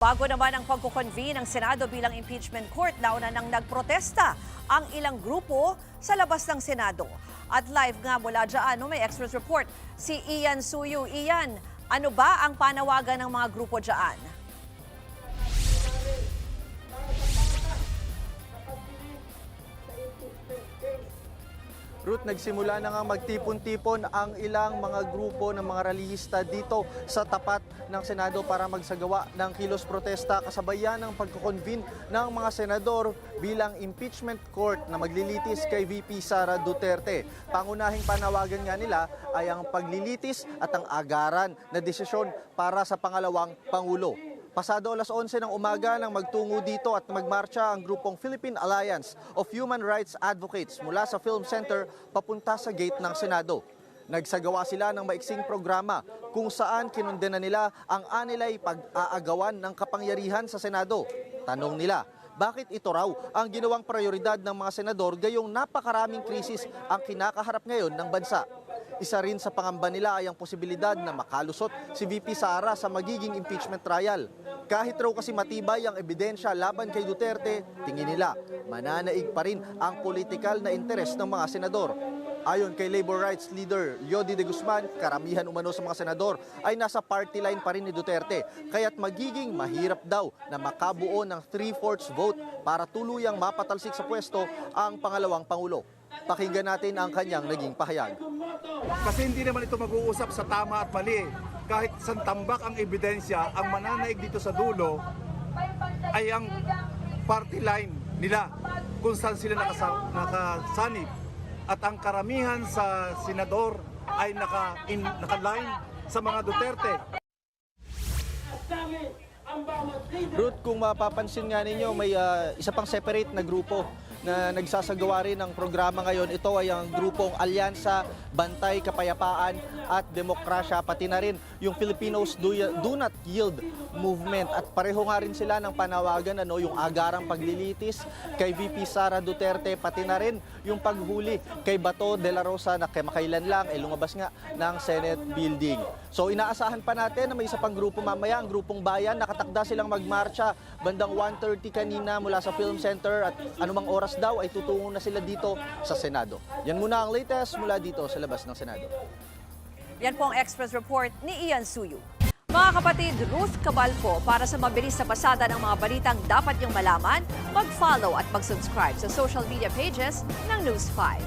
Bago naman ang pagkukonvene ng Senado bilang impeachment court, nauna nang nagprotesta ang ilang grupo sa labas ng Senado. At live nga mula dyan, may Express Report si Ian Suyu. Ian, ano ba ang panawagan ng mga grupo dyan? Ruth, nagsimula na nga magtipon-tipon ang ilang mga grupo ng mga rallyista dito sa tapat ng Senado para magsagawa ng kilos protesta kasabayan ng pagkukonvene ng mga senador bilang impeachment court na maglilitis kay VP Sara Duterte. Pangunahing panawagan nga nila ay ang paglilitis at ang agaran na desisyon para sa pangalawang Pangulo. Pasado alas 11 ng umaga nang magtungo dito at magmarcha ang grupong Philippine Alliance of Human Rights Advocates mula sa Film Center papunta sa gate ng Senado. Nagsagawa sila ng maiksing programa kung saan kinundena nila ang anilay pag-aagawan ng kapangyarihan sa Senado. Tanong nila, bakit ito raw ang ginawang prioridad ng mga senador gayong napakaraming krisis ang kinakaharap ngayon ng bansa? Isa rin sa pangamba nila ay ang posibilidad na makalusot si VP Sara sa magiging impeachment trial. Kahit raw kasi matibay ang ebidensya laban kay Duterte, tingin nila mananaig pa rin ang politikal na interes ng mga senador. Ayon kay Labor Rights Leader Yodi de Guzman, karamihan umano sa mga senador ay nasa party line pa rin ni Duterte. Kaya't magiging mahirap daw na makabuo ng 3/4 vote para tuluyang mapatalsik sa pwesto ang pangalawang Pangulo. Pakinggan natin ang kanyang naging pahayag. Kasi hindi naman ito mag-uusap sa tama at mali. Kahit santambak ang ebidensya, ang mananaig dito sa dulo ay ang party line nila kung saan sila nakasanib. At ang karamihan sa senador ay naka-line sa mga Duterte. Ruth, kung mapapansin nga ninyo, may isa pang separate na grupo na nagsasagawa rin ng programa ngayon. Ito ay ang grupong Alyansa, Bantay, Kapayapaan at Demokrasya, pati na rin yung Filipinos Do Not Yield Movement. At pareho nga rin sila ng panawagan, yung agarang paglilitis kay VP Sara Duterte, pati na rin yung paghuli kay Bato de la Rosa na kamakailan lang lumabas nga ng Senate building. So inaasahan pa natin na may isa pang grupo mamaya, ang grupong Bayan. Nakatakda silang magmarcha bandang 1:30 kanina mula sa Film Center at anumang oras daw ay tutungo na sila dito sa Senado. Yan muna ang latest mula dito sa labas ng Senado. Yan po ang Express Report ni Ian Suyu. Mga kapatid, Ruth Cabalco, para sa mabilis na pasada ng mga balitang dapat niyong malaman, mag-follow at mag-subscribe sa social media pages ng News 5.